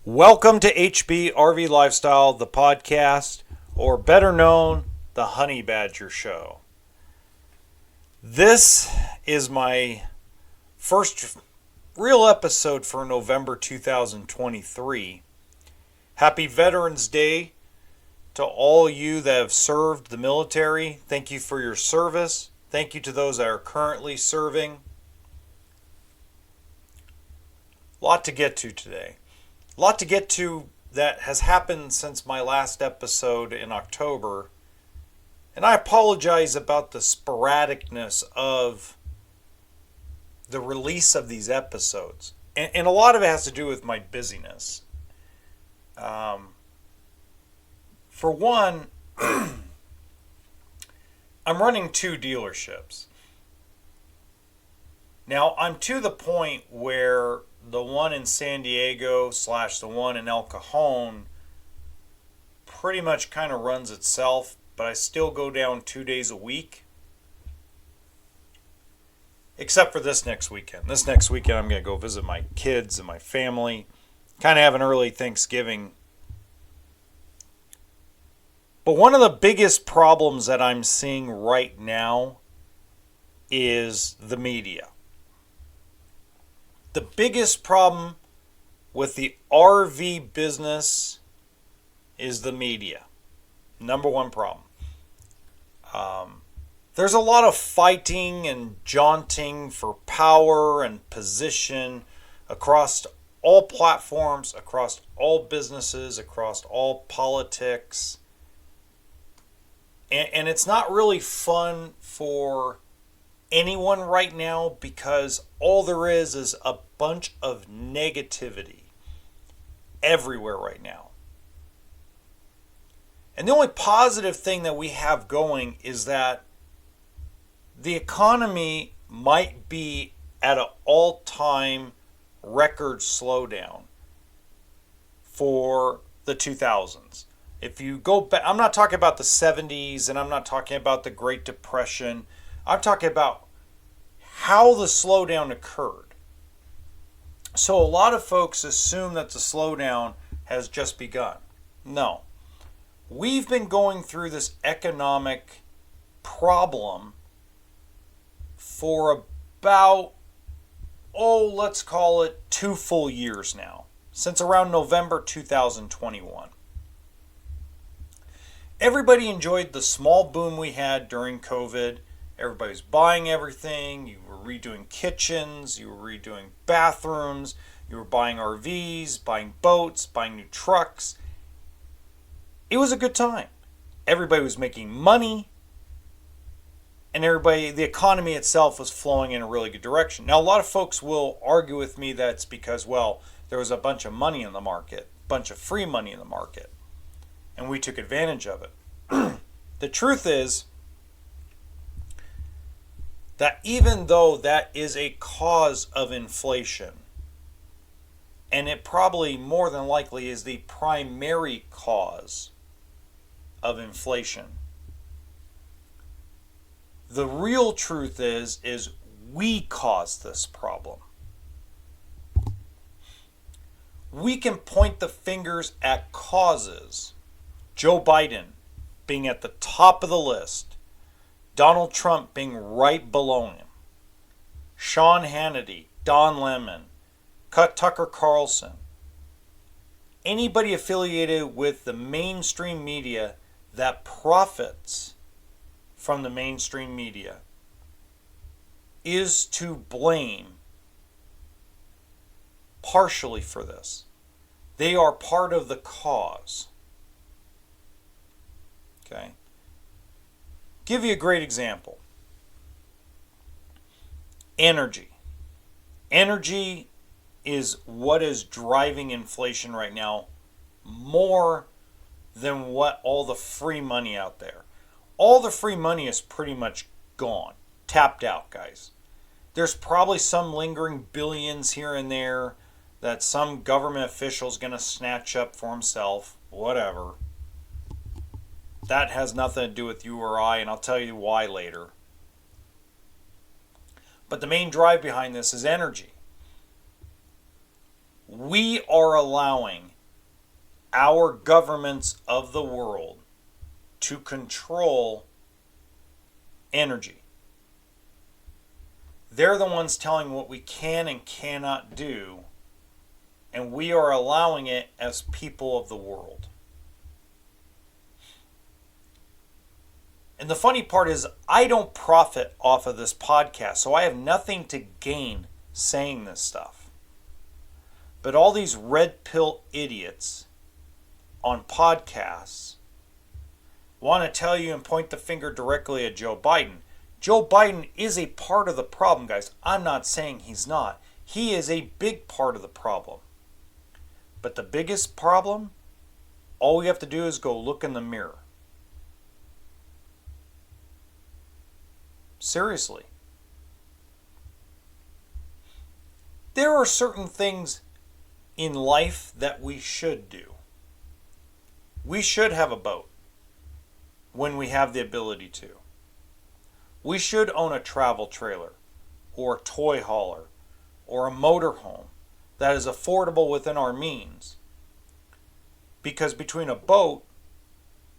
Welcome to HB RV Lifestyle, the podcast, or better known, the Honey Badger Show. This is my first real episode for November 2023. Happy Veterans Day to all you that have served the military. Thank you for your service. Thank you to those that are currently serving. A lot to get to today. A lot to get to that has happened since my last episode in October. And I apologize about the sporadicness of the release of these episodes. And a lot of it has to do with my busyness. For one, I'm running two dealerships. Now, I'm to the point where the one in San Diego / the one in El Cajon pretty much kind of runs itself, but I still go down 2 days a week. Except for this next weekend. This next weekend I'm going to go visit my kids and my family. Kind of have an early Thanksgiving. But one of the biggest problems that I'm seeing right now is the media. The biggest problem with the RV business is the media. Number one problem. There's a lot of fighting and jaunting for power and position across all platforms, across all businesses, across all politics. And it's not really fun for anyone right now because all there is a bunch of negativity everywhere right now. And the only positive thing that we have going is that the economy might be at an all-time record slowdown for the 2000s. If you go back, I'm not talking about the 70s and I'm not talking about the Great Depression. I'm talking about how the slowdown occurred. So a lot of folks assume that the slowdown has just begun. No. We've been going through this economic problem for about, let's call it 2 full years now, since around November 2021. Everybody enjoyed the small boom we had during COVID. Everybody's buying everything. You were redoing kitchens. You were redoing bathrooms. You were buying RVs, buying boats, buying new trucks. It was a good time. Everybody was making money. And the economy itself was flowing in a really good direction. Now, a lot of folks will argue with me that it's because, there was a bunch of money in the market, a bunch of free money in the market. And we took advantage of it. The truth is that even though that is a cause of inflation, and it probably more than likely is the primary cause of inflation, the real truth is we caused this problem. We can point the fingers at causes. Joe Biden being at the top of the list. Donald Trump being right below him. Sean Hannity, Don Lemon, Tucker Carlson. Anybody affiliated with the mainstream media that profits from the mainstream media is to blame partially for this. They are part of the cause. Okay. Give you a great example. Energy. Energy is what is driving inflation right now more than what all the free money out there. All the free money is pretty much gone. Tapped out, guys. There's probably some lingering billions here and there that some government official is going to snatch up for himself. Whatever. That has nothing to do with you or I, and I'll tell you why later. But the main drive behind this is energy. We are allowing our governments of the world to control energy. They're the ones telling what we can and cannot do, and we are allowing it as people of the world. And the funny part is, I don't profit off of this podcast, so I have nothing to gain saying this stuff. But all these red pill idiots on podcasts want to tell you and point the finger directly at Joe Biden. Joe Biden is a part of the problem, guys. I'm not saying he's not. He is a big part of the problem. But the biggest problem, all we have to do is go look in the mirror. Seriously. There are certain things in life that we should do. We should have a boat when we have the ability to. We should own a travel trailer or a toy hauler or a motorhome that is affordable within our means. Because between a boat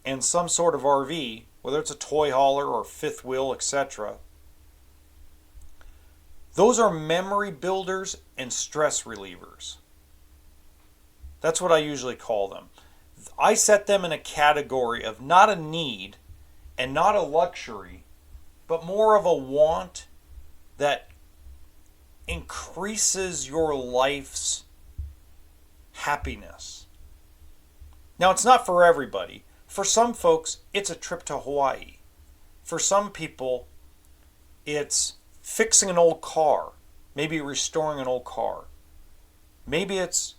and some sort of RV, whether it's a toy hauler or fifth wheel, etc., those are memory builders and stress relievers. That's what I usually call them. I set them in a category of not a need and not a luxury, but more of a want that increases your life's happiness. Now, it's not for everybody. For some folks, it's a trip to Hawaii. For some people, it's fixing an old car, maybe restoring an old car. Maybe it's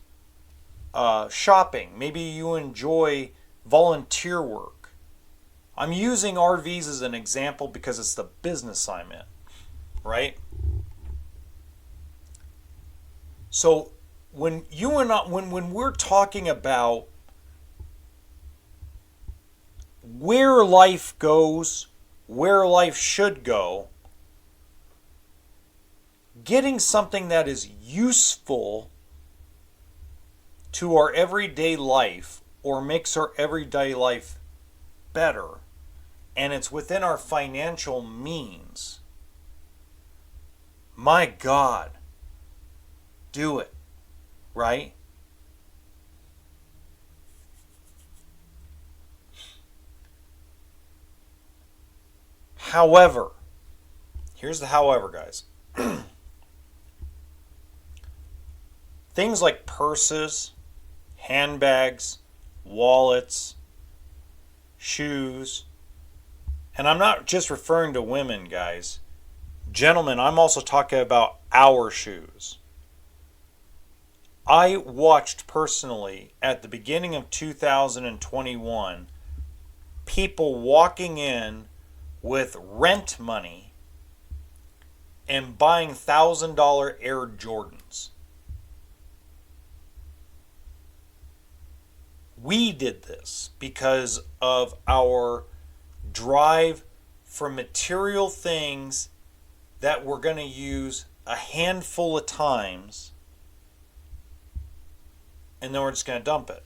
shopping. Maybe you enjoy volunteer work. I'm using RVs as an example because it's the business I'm in, right? So when we're talking about where life goes, where life should go, getting something that is useful to our everyday life or makes our everyday life better, and it's within our financial means, my God, do it, right? However, here's the however, guys. Things like purses, handbags, wallets, shoes, and I'm not just referring to women, guys. Gentlemen, I'm also talking about our shoes. I watched personally at the beginning of 2021 people walking in with rent money and buying $1,000 Air Jordans. We did this because of our drive for material things that we're going to use a handful of times, and then we're just going to dump it.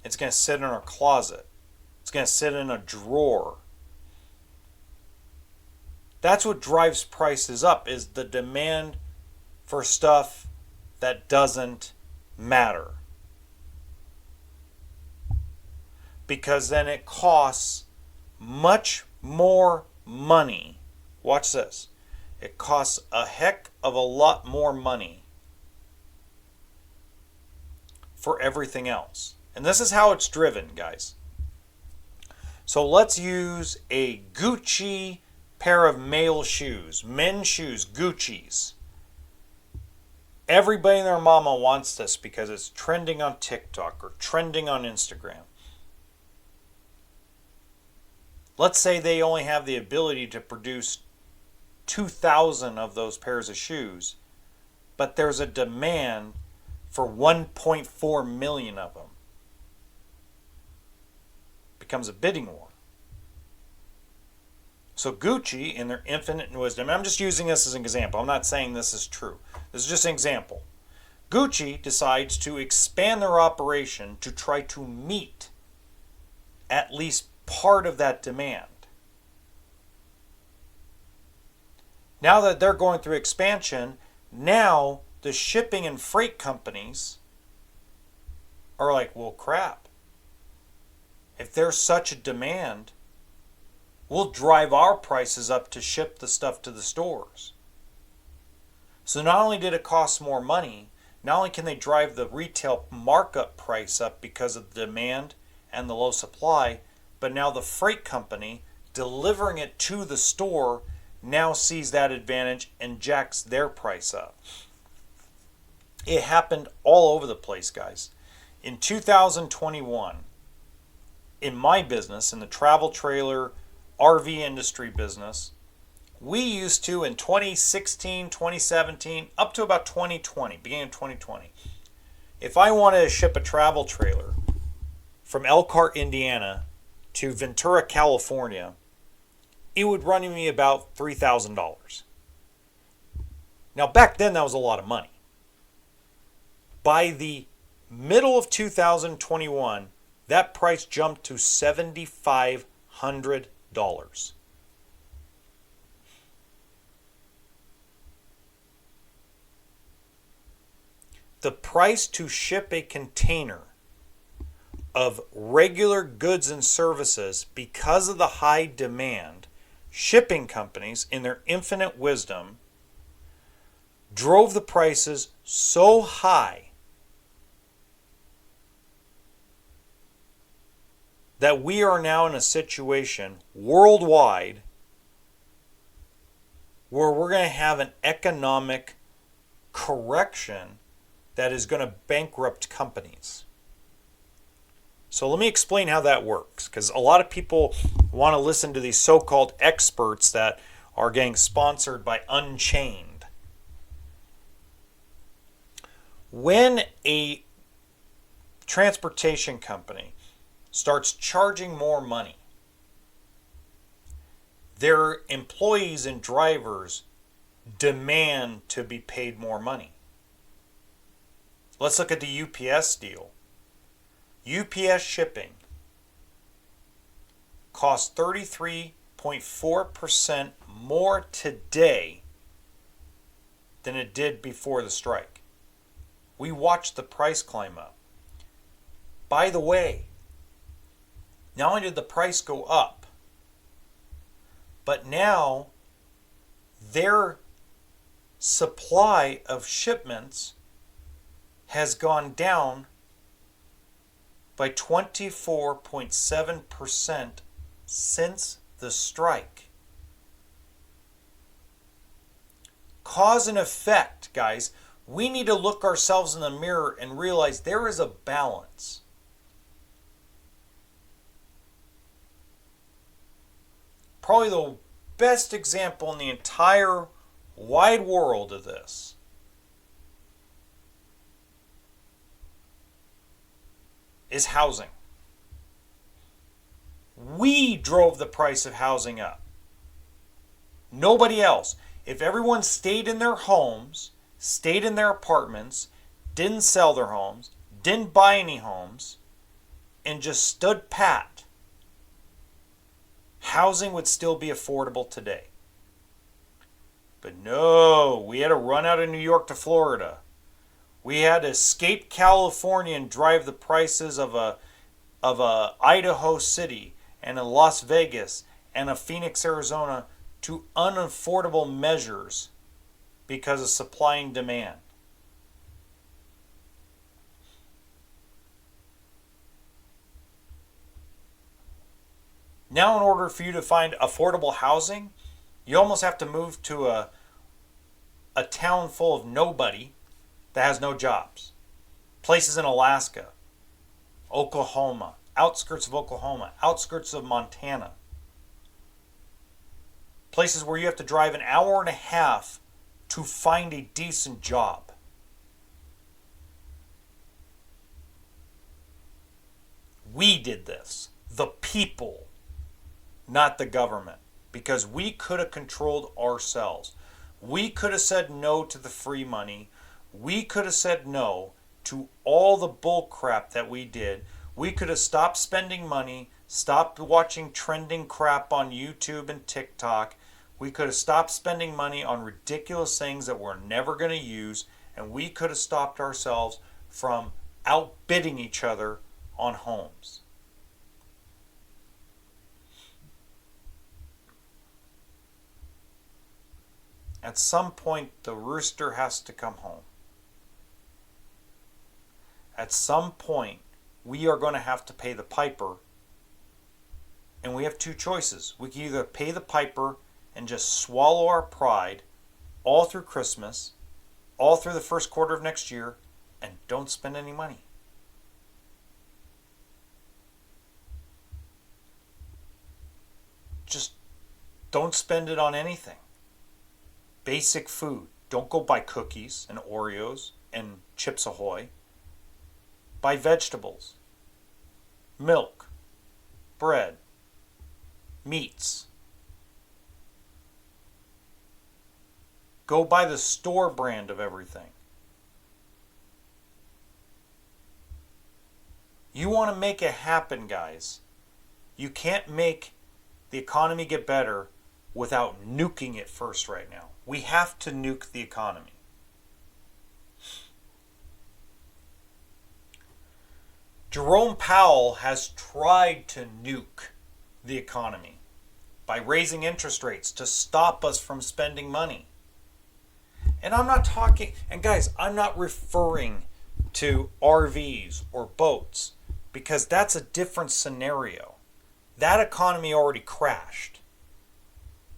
It's going to sit in our closet. It's going to sit in a drawer. That's what drives prices up, is the demand for stuff that doesn't matter. Because then it costs much more money. Watch this. It costs a heck of a lot more money for everything else. And this is how it's driven, guys. So let's use a Gucci pair of male shoes, men's shoes, Gucci's. Everybody and their mama wants this because it's trending on TikTok or trending on Instagram. Let's say they only have the ability to produce 2,000 of those pairs of shoes, but there's a demand for 1.4 million of them. Becomes a bidding war. So Gucci, in their infinite wisdom, I'm just using this as an example. I'm not saying this is true. This is just an example. Gucci decides to expand their operation to try to meet at least part of that demand. Now that they're going through expansion, now the shipping and freight companies are like, well, crap. If there's such a demand, we'll drive our prices up to ship the stuff to the stores. So not only did it cost more money, not only can they drive the retail markup price up because of the demand and the low supply, but now the freight company delivering it to the store now sees that advantage and jacks their price up. It happened all over the place, guys. In 2021, in my business, in the travel trailer RV industry business, we used to, in 2016, 2017, up to about 2020, beginning of 2020, if I wanted to ship a travel trailer from Elkhart, Indiana to Ventura, California, it would run me about $3,000. Now, back then, that was a lot of money. By the middle of 2021, that price jumped to $7,500. The price to ship a container of regular goods and services, because of the high demand, shipping companies, in their infinite wisdom, drove the prices so high that we are now in a situation worldwide where we're going to have an economic correction that is going to bankrupt companies. So let me explain how that works, because a lot of people want to listen to these so-called experts that are getting sponsored by Unchained. When a transportation company starts charging more money, their employees and drivers demand to be paid more money. Let's look at the UPS deal. UPS shipping costs 33.4% more today than it did before the strike. We watched the price climb up. By the way, not only did the price go up, but now their supply of shipments has gone down by 24.7% since the strike. Cause and effect, guys. We need to look ourselves in the mirror and realize there is a balance. Probably the best example in the entire wide world of this is housing. We drove the price of housing up. Nobody else. If everyone stayed in their homes, stayed in their apartments, didn't sell their homes, didn't buy any homes, and just stood pat, housing would still be affordable today. But no, we had to run out of New York to Florida. We had to escape California and drive the prices of a Idaho City and a Las Vegas and a Phoenix, Arizona to unaffordable measures because of supply and demand. Now, in order for you to find affordable housing, you almost have to move to a town full of nobody that has no jobs. Places in Alaska, Oklahoma, outskirts of Oklahoma, outskirts of Montana. Places where you have to drive an hour and a half to find a decent job. We did this. The people, not the government. Because we could have controlled ourselves. We could have said no to the free money. We could have said no to all the bull crap that we did. We could have stopped spending money, stopped watching trending crap on YouTube and TikTok. We could have stopped spending money on ridiculous things that we're never going to use, and we could have stopped ourselves from outbidding each other on homes. At some point, the rooster has to come home. At some point, we are going to have to pay the piper. And we have two choices. We can either pay the piper and just swallow our pride all through Christmas, all through the first quarter of next year, and don't spend any money. Just don't spend it on anything. Basic food. Don't go buy cookies and Oreos and Chips Ahoy. Buy vegetables, milk, bread, meats. Go buy the store brand of everything. You want to make it happen, guys. You can't make the economy get better without nuking it first right now. We have to nuke the economy. Jerome Powell has tried to nuke the economy by raising interest rates to stop us from spending money. And I'm not talking, and guys, I'm not referring to RVs or boats because that's a different scenario. That economy already crashed.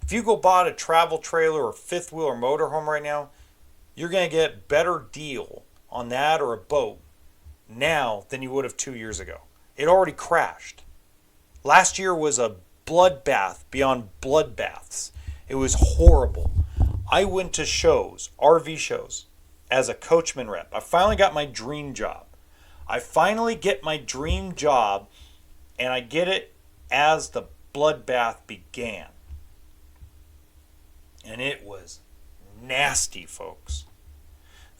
If you go buy a travel trailer or fifth wheel or motorhome right now, you're going to get a better deal on that or a boat now than you would have 2 years ago. It already crashed. Last year was a bloodbath beyond bloodbaths. It was horrible. I went to shows, RV shows, as a coachman rep. I finally got my dream job. I finally get my dream job, and I get it as the bloodbath began. And it was nasty, folks.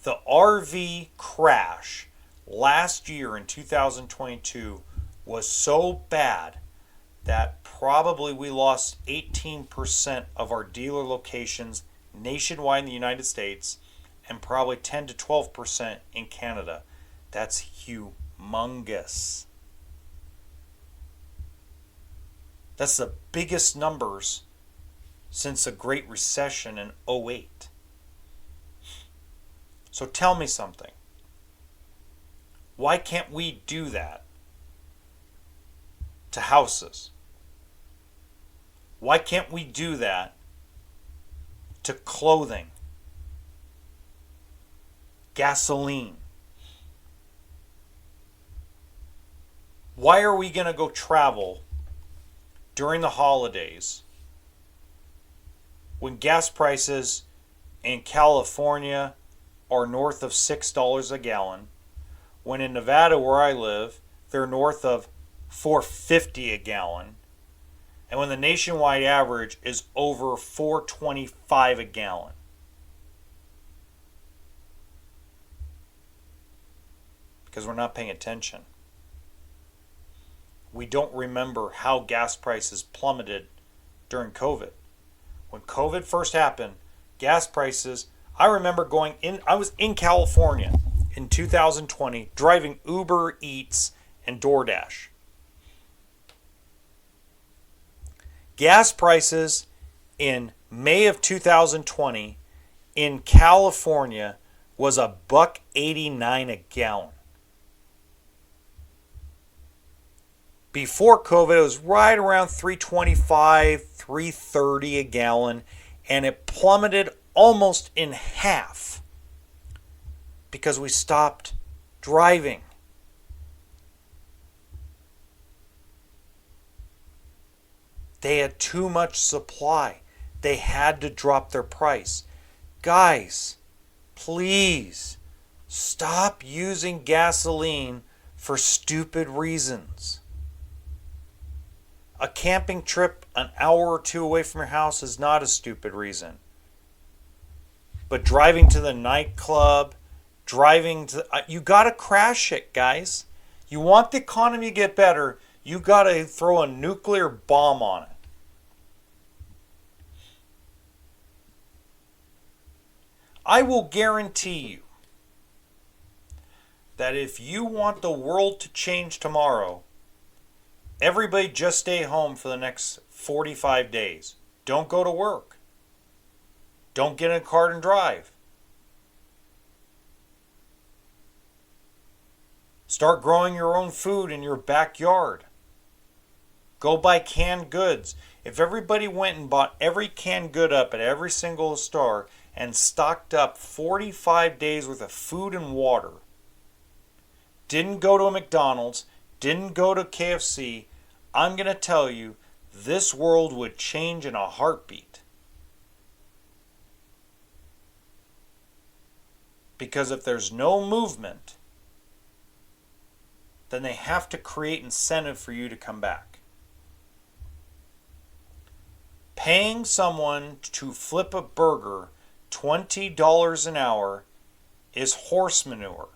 The RV crash last year in 2022 was so bad that probably we lost 18% of our dealer locations nationwide in the United States and probably 10 to 12% in Canada. That's humongous. That's the biggest numbers since the Great Recession in '08. So tell me something. Why can't we do that to houses? Why can't we do that to clothing, gasoline? Why are we going to go travel during the holidays when gas prices in California are north of $6 a gallon, when in Nevada where I live, they're north of $4.50 a gallon, and when the nationwide average is over $4.25 a gallon? Because we're not paying attention. We don't remember how gas prices plummeted during COVID. When COVID first happened, gas prices, I remember I was in California in 2020 driving Uber Eats and DoorDash. Gas prices in May of 2020 in California was $1.89 a gallon. Before COVID, it was right around $3.25, $3.30 a gallon, and it plummeted almost in half because we stopped driving. They had too much supply. They had to drop their price. Guys, please stop using gasoline for stupid reasons. A camping trip an hour or two away from your house is not a stupid reason. But driving to the nightclub, driving to, you got to crash it, guys. You want the economy to get better, you got to throw a nuclear bomb on it. I will guarantee you that if you want the world to change tomorrow, everybody just stay home for the next 45 days. Don't go to work. Don't get in a car and drive. Start growing your own food in your backyard. Go buy canned goods. If everybody went and bought every canned good up at every single store and stocked up 45 days worth of food and water, didn't go to a McDonald's, didn't go to KFC, I'm going to tell you, this world would change in a heartbeat. Because if there's no movement, then they have to create incentive for you to come back. Paying someone to flip a burger $20 an hour is horse manure.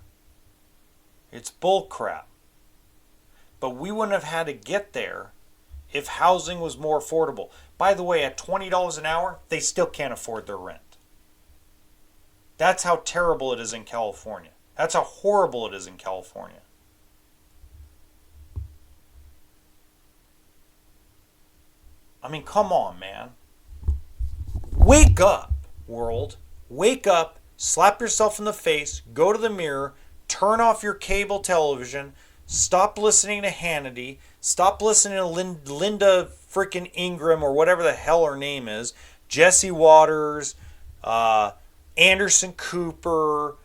It's bullcrap. But we wouldn't have had to get there if housing was more affordable. By the way, at $20 an hour, they still can't afford their rent. That's how terrible it is in California. That's how horrible it is in California. I mean, come on, man. Wake up, world. Wake up, slap yourself in the face, go to the mirror, turn off your cable television, stop listening to Hannity, stop listening to Linda freaking Ingram or whatever the hell her name is, Jesse Waters, Anderson Cooper,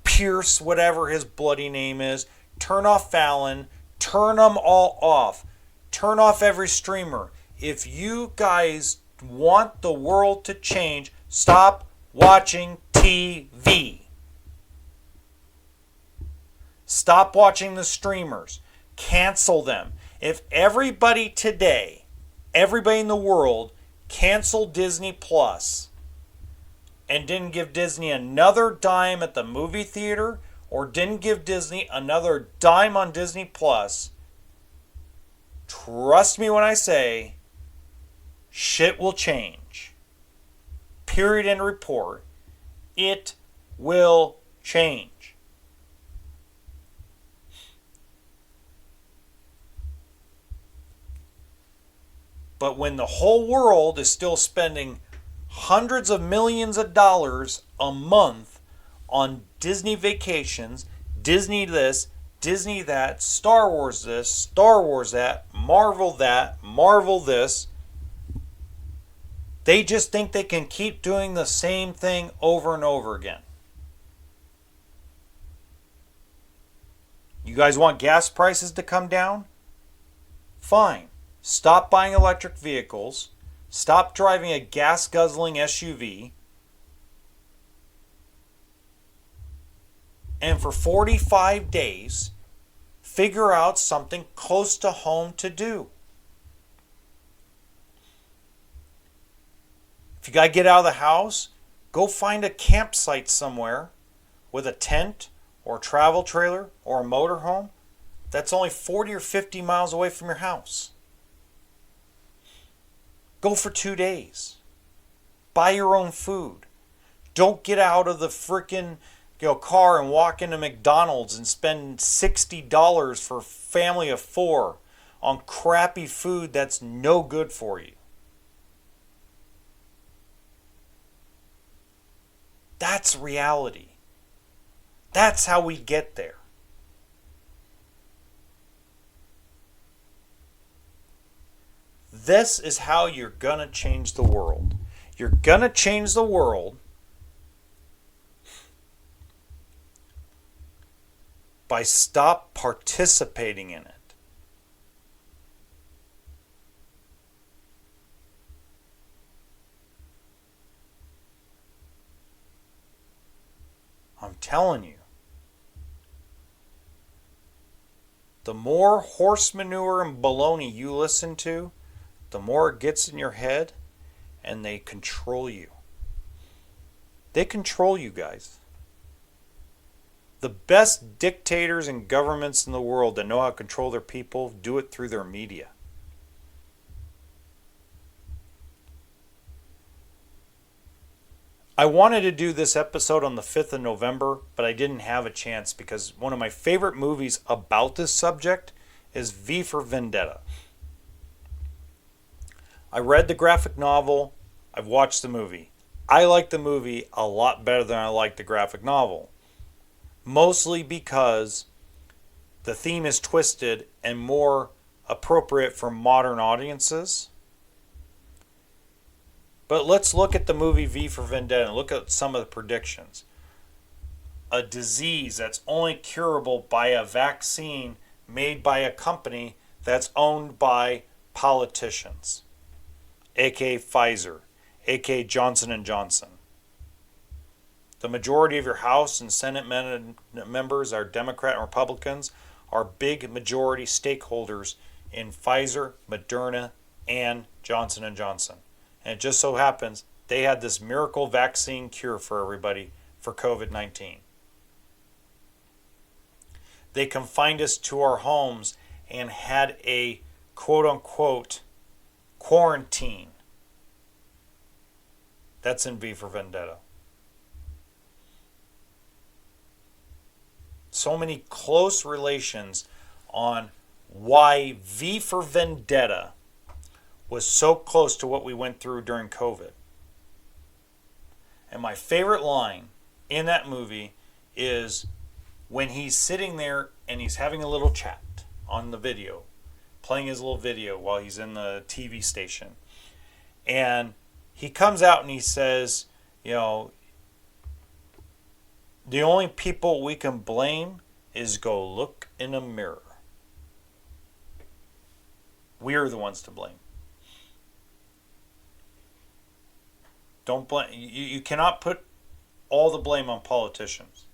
Pierce, whatever his bloody name is. Turn off Fallon. Turn them all off. Turn off every streamer. If you guys want the world to change, stop watching TV. Stop watching the streamers. Cancel them. If everybody today, everybody in the world, canceled Disney Plus and didn't give Disney another dime at the movie theater or didn't give Disney another dime on Disney Plus, trust me when I say, shit will change. Period and report. It will change. But when the whole world is still spending hundreds of millions of dollars a month on Disney vacations, Disney this, Disney that, Star Wars this, Star Wars that, Marvel this, they just think they can keep doing the same thing over and over again. You guys want gas prices to come down? Fine. Stop buying electric vehicles. Stop driving a gas-guzzling SUV. And for 45 days, figure out something close to home to do. If you got to get out of the house, go find a campsite somewhere with a tent or a travel trailer or a motorhome that's only 40 or 50 miles away from your house. Go for 2 days. Buy your own food. Don't get out of the freaking car and walk into McDonald's and spend $60 for a family of 4 on crappy food that's no good for you. That's reality. That's how we get there. This is how you're going to change the world. You're going to change the world by stop participating in it. I'm telling you. The more horse manure and baloney you listen to, the more it gets in your head, and they control you. They control you guys. The best dictators and governments in the world that know how to control their people do it through their media. I wanted to do this episode on the 5th of November, but I didn't have a chance because one of my favorite movies about this subject is V for Vendetta. I read the graphic novel, I've watched the movie. I like the movie a lot better than I like the graphic novel. Mostly because the theme is twisted and more appropriate for modern audiences. But let's look at the movie V for Vendetta and look at some of the predictions. A disease that's only curable by a vaccine made by a company that's owned by politicians, aka Pfizer, aka Johnson & Johnson. The majority of your House and Senate members are Democrat and Republicans, are big majority stakeholders in Pfizer, Moderna, and Johnson & Johnson. And it just so happens they had this miracle vaccine cure for everybody for COVID-19. They confined us to our homes and had a quote-unquote quarantine. That's in V for Vendetta. So many close relations on why V for Vendetta was so close to what we went through during COVID. And my favorite line in that movie is when he's sitting there and he's having a little chat on the video, playing his little video while he's in the TV station. And he comes out and he says, the only people we can blame is go look in a mirror. We're the ones to blame. Don't blame. You cannot put all the blame on politicians.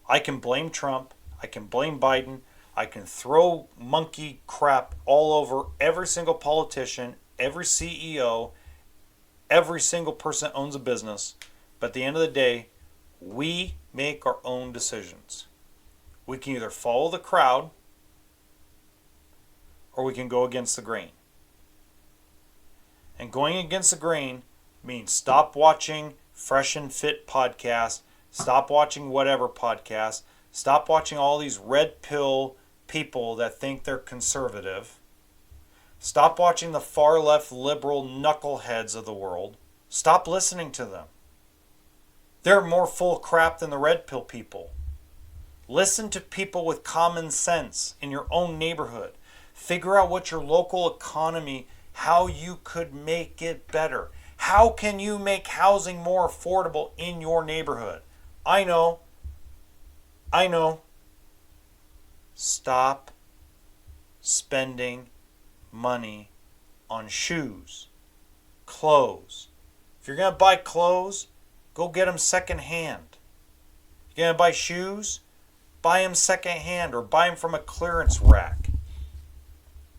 I can blame Trump. I can blame Biden. I can throw monkey crap all over every single politician, every CEO, every single person that owns a business. But at the end of the day, we make our own decisions. We can either follow the crowd or we can go against the grain. And going against the grain means stop watching Fresh and Fit podcasts, stop watching whatever podcasts, stop watching all these red pill people that think they're conservative, stop watching the far left liberal knuckleheads of the world, stop listening to them. They're more full of crap than the red pill people. Listen to people with common sense in your own neighborhood. Figure out what your local economy, how you could make it better. How can you make housing more affordable in your neighborhood? I know. Stop spending money on shoes, clothes. If you're going to buy clothes, go get them secondhand. If you're going to buy shoes, buy them secondhand or buy them from a clearance rack.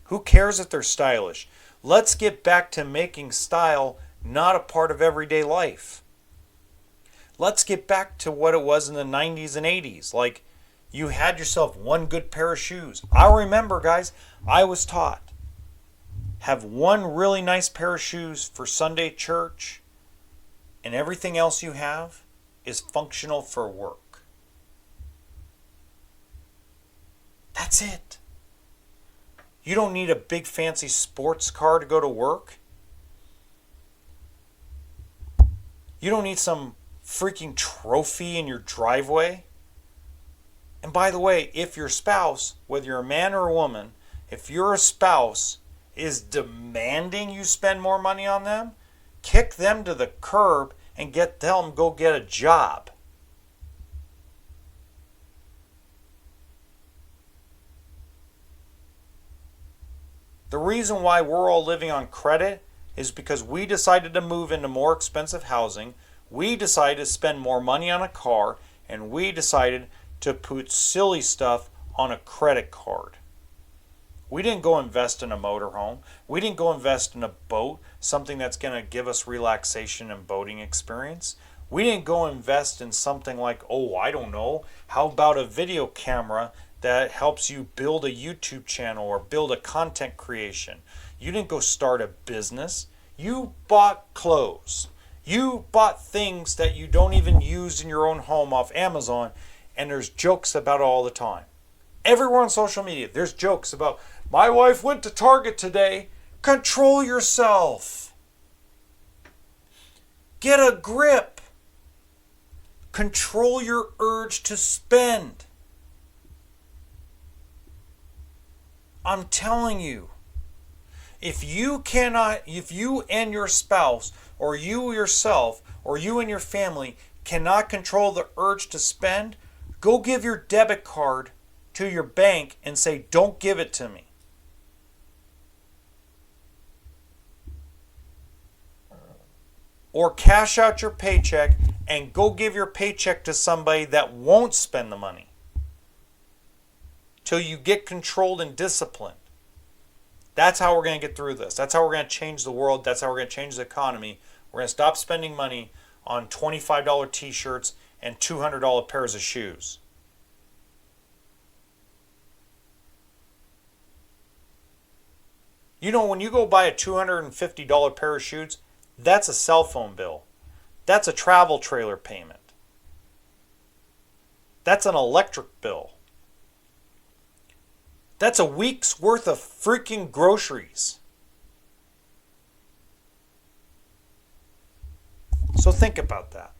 Who cares if they're stylish? Let's get back to making style not a part of everyday life. Let's get back to what it was in the 90s and 80s. Like, you had yourself one good pair of shoes. I remember, guys, I was taught, have one really nice pair of shoes for Sunday church, and everything else you have is functional for work. That's it. You don't need a big fancy sports car to go to work. You don't need some freaking trophy in your driveway. And by the way, if your spouse, whether you're a man or a woman, if your spouse is demanding you spend more money on them, kick them to the curb and tell them go get a job. The reason why we're all living on credit is because we decided to move into more expensive housing, we decided to spend more money on a car, and we decided to put silly stuff on a credit card. We didn't go invest in a motorhome. We didn't go invest in a boat, something that's going to give us relaxation and boating experience. We didn't go invest in something like, oh, I don't know, how about a video camera that helps you build a YouTube channel or build a content creation. You didn't go start a business. You bought clothes. You bought things that you don't even use in your own home off Amazon, and there's jokes about it all the time. Everywhere on social media, there's jokes about, my wife went to Target today. Control yourself. Get a grip. Control your urge to spend. I'm telling you, if you and your spouse, or you yourself, or you and your family cannot control the urge to spend, go give your debit card to your bank and say, don't give it to me. Or cash out your paycheck and go give your paycheck to somebody that won't spend the money till you get controlled and disciplined. That's how we're going to get through this. That's how we're going to change the world. That's how we're going to change the economy. We're going to stop spending money on $25 t-shirts and $200 pairs of shoes. You know, when you go buy a $250 pair of shoes, that's a cell phone bill. That's a travel trailer payment. That's an electric bill. That's a week's worth of freaking groceries. So think about that.